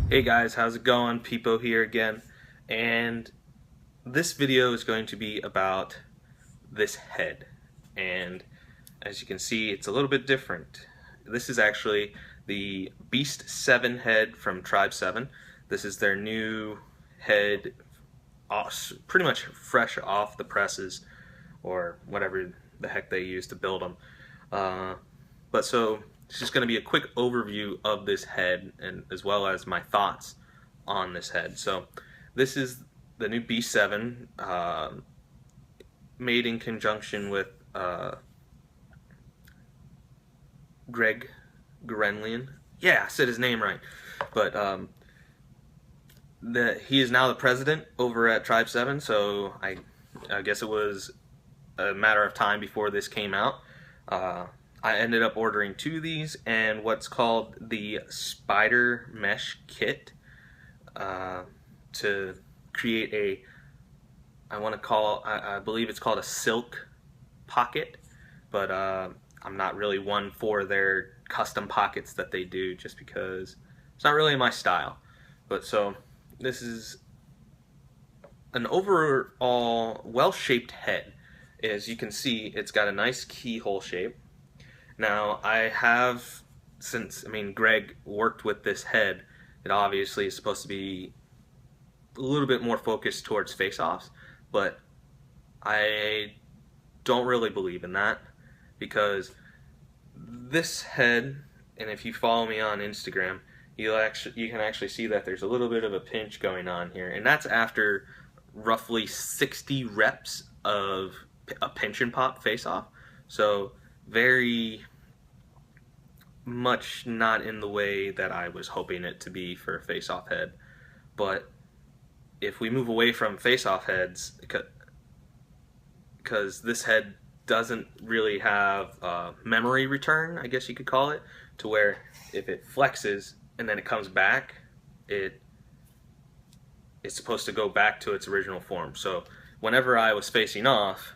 Hey guys, how's it going? Peepo here again, and this video is going to be about this head, and as you can see, it's a little bit different. This is actually the Beast7 head from Tribe7. This is their new head, pretty much fresh off the presses, or whatever the heck they use to build them. So it's just going to be a quick overview of this head, and as well as my thoughts on this head. So this is the new Beast7, made in conjunction with Greg Grenlian. Yeah, I said his name right. But he is now the president over at Tribe7, so I guess it was a matter of time before this came out. I ended up ordering 2 of these and what's called the spider mesh kit to create I believe it's called a silk pocket, but I'm not really one for their custom pockets that they do, just because it's not really my style. But so this is an overall well-shaped head. As you can see, it's got a nice keyhole shape. Now, Greg worked with this head, it obviously is supposed to be a little bit more focused towards face-offs, but I don't really believe in that, because this head, and if you follow me on Instagram, you can actually see that there's a little bit of a pinch going on here, and that's after roughly 60 reps of a pinch and pop face-off. So very much not in the way that I was hoping it to be for a face-off head. But if we move away from face-off heads, because this head doesn't really have memory return, I guess you could call it, to where if it flexes and then it comes back, it's supposed to go back to its original form. So whenever I was facing off,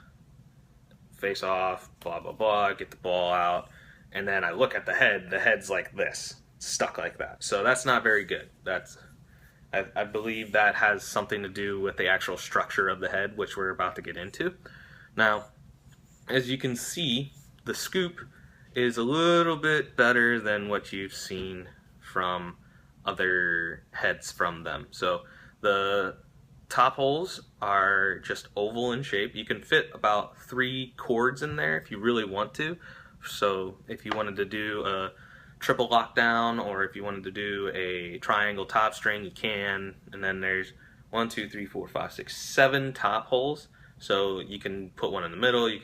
face off, blah blah blah, get the ball out, and then I look at the head's like this, stuck like that. So that's not very good. I believe that has something to do with the actual structure of the head, which we're about to get into. Now, as you can see, the scoop is a little bit better than what you've seen from other heads from them. So the top holes are just oval in shape. You can fit about 3 cords in there if you really want to. So if you wanted to do a triple lockdown, or if you wanted to do a triangle top string, you can. And then there's 1, 2, 3, 4, 5, 6, 7 top holes. So you can put one in the middle.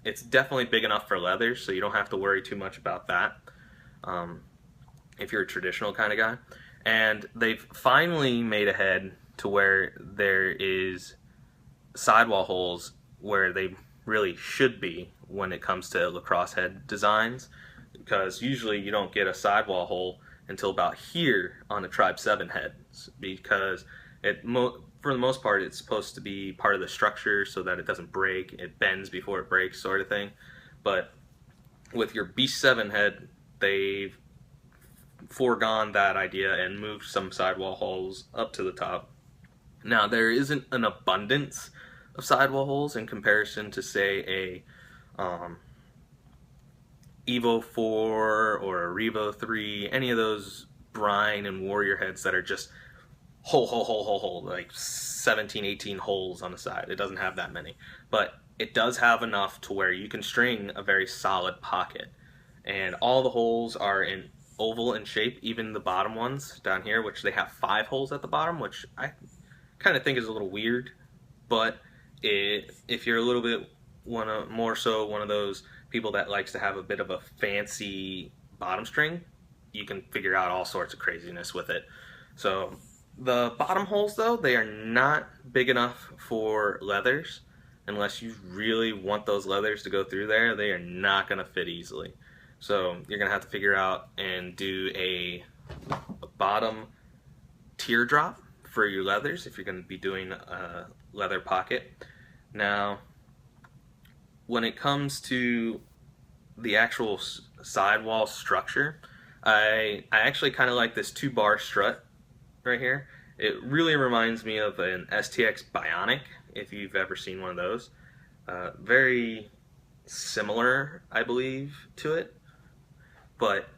It's definitely big enough for leather, so you don't have to worry too much about that if you're a traditional kind of guy. And they've finally made a head to where there is sidewall holes where they really should be when it comes to lacrosse head designs, because usually you don't get a sidewall hole until about here on a Tribe7 head, because for the most part it's supposed to be part of the structure so that it doesn't break, it bends before it breaks, sort of thing. But with your Beast7 head, they've foregone that idea and moved some sidewall holes up to the top. Now, there isn't an abundance of sidewall holes in comparison to, say, a Evo 4 or a Revo 3, any of those brine and warrior heads that are just hole, like 17, 18 holes on the side. It doesn't have that many. But it does have enough to where you can string a very solid pocket. And all the holes are in oval in shape, even the bottom ones down here, which they have 5 holes at the bottom, which I kind of think is a little weird. But if you're a little bit more so one of those people that likes to have a bit of a fancy bottom string, you can figure out all sorts of craziness with it. So the bottom holes, though, they are not big enough for leathers. Unless you really want those leathers to go through there, they are not going to fit easily. So you're going to have to figure out and do a bottom teardrop for your leathers if you're going to be doing a leather pocket. Now, when it comes to the actual sidewall structure, I actually kind of like this 2-bar strut right here. It really reminds me of an STX Bionic, if you've ever seen one of those. Very similar, I believe, to it, but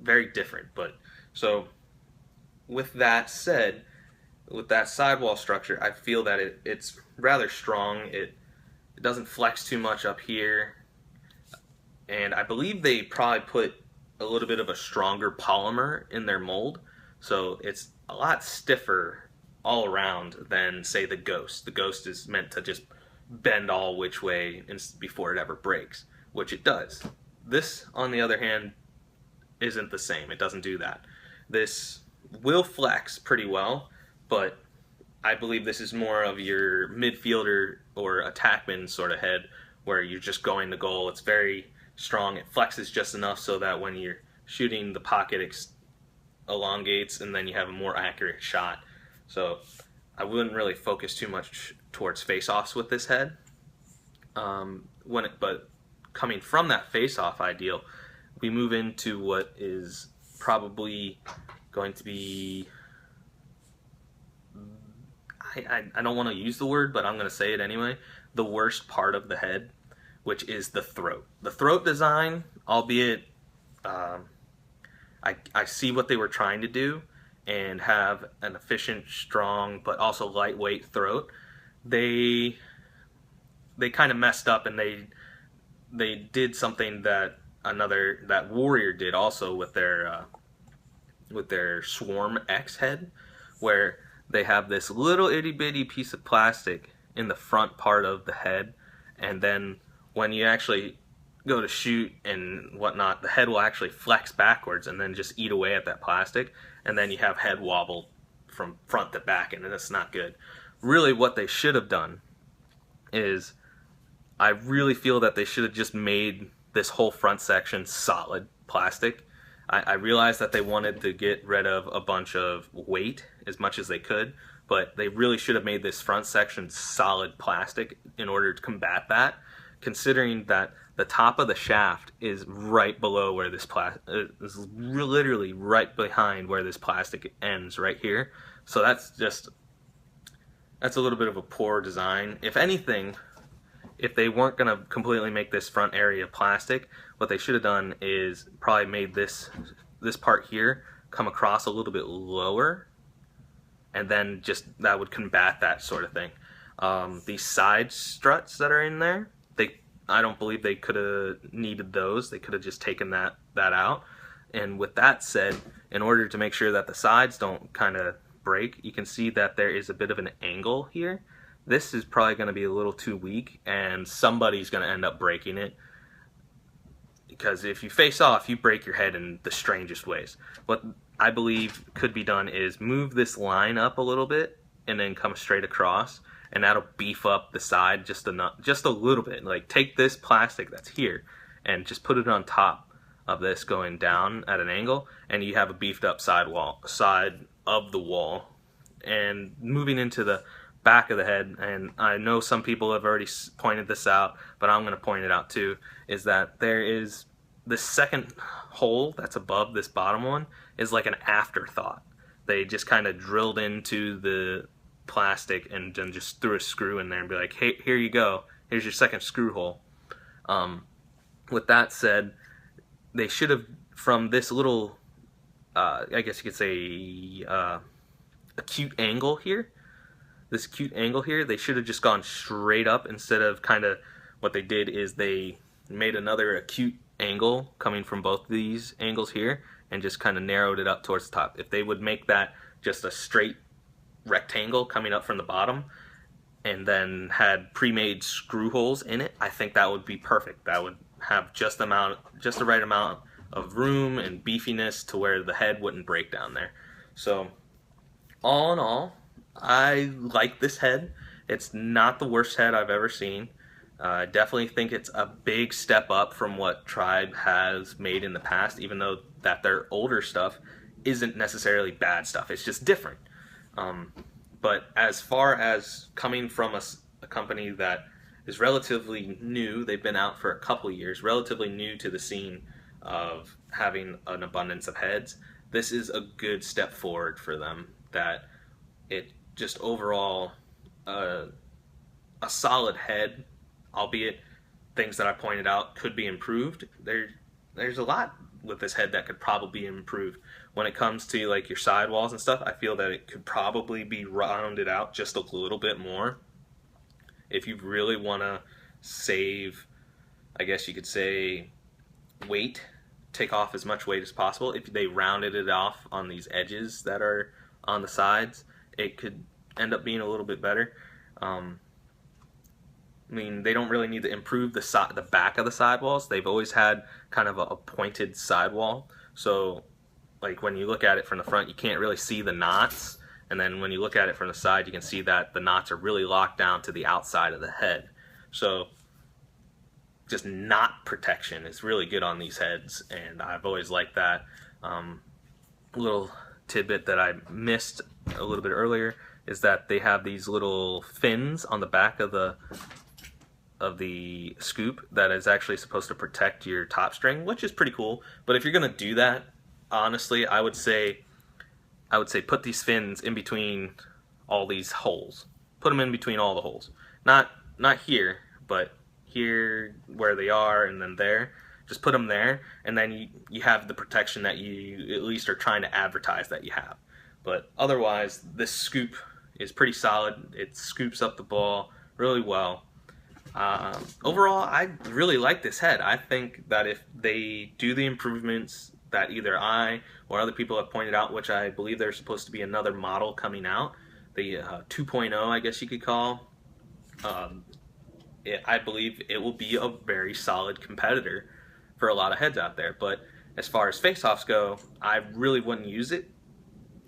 very different. But so, with that said, with that sidewall structure, I feel that it's rather strong. It doesn't flex too much up here, and I believe they probably put a little bit of a stronger polymer in their mold, so it's a lot stiffer all around than, say, the Ghost. The Ghost is meant to just bend all which way before it ever breaks, which it does. This, on the other hand, isn't the same. It doesn't do that. This will flex pretty well, but I believe this is more of your midfielder or attackman sort of head, where you're just going to goal. It's very strong. It flexes just enough so that when you're shooting, the pocket elongates, and then you have a more accurate shot. So I wouldn't really focus too much towards face-offs with this head. But coming from that face-off ideal, we move into what is probably going to be, I don't want to use the word, but I'm going to say it anyway, the worst part of the head, which is the throat. The throat design, albeit I see what they were trying to do and have an efficient, strong, but also lightweight throat. They kind of messed up, and they did something that Warrior did also with their Swarm X head, where they have this little itty bitty piece of plastic in the front part of the head, and then when you actually go to shoot and whatnot, the head will actually flex backwards and then just eat away at that plastic, and then you have head wobble from front to back, and that's not good. Really, what they should have done is, I really feel that they should have just made this whole front section solid plastic. I realized that they wanted to get rid of a bunch of weight as much as they could, but they really should have made this front section solid plastic in order to combat that, considering that the top of the shaft is right below where this is literally right behind where this plastic ends right here. So that's a little bit of a poor design. If anything, if they weren't going to completely make this front area plastic, what they should have done is probably made this part here come across a little bit lower, and then just that would combat that sort of thing. These side struts that are in there, I don't believe they could have needed those. They could have just taken that out. And with that said, in order to make sure that the sides don't kind of break, you can see that there is a bit of an angle here. This is probably going to be a little too weak, and somebody's going to end up breaking it. Because if you face off, you break your head in the strangest ways. What I believe could be done is move this line up a little bit and then come straight across, and that'll beef up the side just a little bit. Like, take this plastic that's here and just put it on top of this going down at an angle, and you have a beefed up side of the wall. And moving into the back of the head, and I know some people have already pointed this out, but I'm going to point it out too, is that there is the second hole that's above this bottom one is like an afterthought. They just kind of drilled into the plastic and then just threw a screw in there and be like, hey, here you go, here's your second screw hole. With that said, they should have, from this little I guess you could say acute angle here, this acute angle here, they should have just gone straight up instead of kind of, what they did is they made another acute angle coming from both of these angles here and just kind of narrowed it up towards the top. If they would make that just a straight rectangle coming up from the bottom and then had pre-made screw holes in it, I think that would be perfect. That would have just the right amount of room and beefiness to where the head wouldn't break down there. So all in all, I like this head. It's not the worst head I've ever seen. I definitely think it's a big step up from what Tribe has made in the past, even though that their older stuff isn't necessarily bad stuff. It's just different. But as far as coming from a company that is relatively new, they've been out for a couple of years, relatively new to the scene of having an abundance of heads, this is a good step forward for them. that it just overall a solid head, albeit things that I pointed out could be improved. There's a lot with this head that could probably be improved. When it comes to like your sidewalls and stuff, I feel that it could probably be rounded out just a little bit more. If you really want to save, I guess you could say, weight, take off as much weight as possible. If they rounded it off on these edges that are on the sides, it could end up being a little bit better. I mean, they don't really need to improve the back of the sidewalls. They've always had kind of a pointed sidewall. So, like when you look at it from the front, you can't really see the knots. And then when you look at it from the side, you can see that the knots are really locked down to the outside of the head. So, just knot protection is really good on these heads, and I've always liked that. Little tidbit that I missed a little bit earlier is that they have these little fins on the back of the scoop that is actually supposed to protect your top string, which is pretty cool. But if you're gonna do that, honestly, I would say put these fins in between all these holes. Put them in between all the holes. Not here, but here where they are, and then there. Just put them there, and then you have the protection that you at least are trying to advertise that you have. But otherwise, this scoop is pretty solid. It scoops up the ball really well. Overall, I really like this head. I think that if they do the improvements that either I or other people have pointed out, which I believe there's supposed to be another model coming out, the 2.0, I guess you could call, I believe it will be a very solid competitor for a lot of heads out there. But as far as face-offs go, I really wouldn't use it.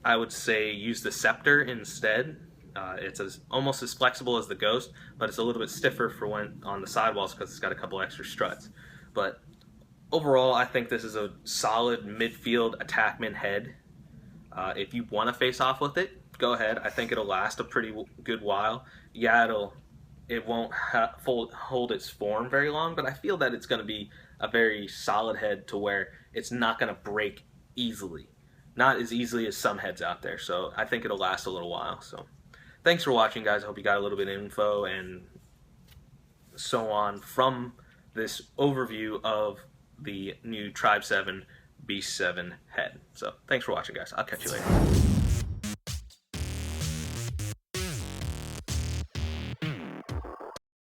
I would say use the Scepter instead. It's almost as flexible as the Ghost, but it's a little bit stiffer for when on the sidewalls because it's got a couple extra struts. But overall, I think this is a solid midfield attackman head. If you want to face off with it, go ahead. I think it'll last a pretty good while. Yeah, it won't hold its form very long, but I feel that it's going to be a very solid head to where it's not going to break easily. Not as easily as some heads out there, so I think it'll last a little while. So, thanks for watching, guys. I hope you got a little bit of info and so on from this overview of the new Tribe7 Beast7 head. So, thanks for watching, guys. I'll catch you later.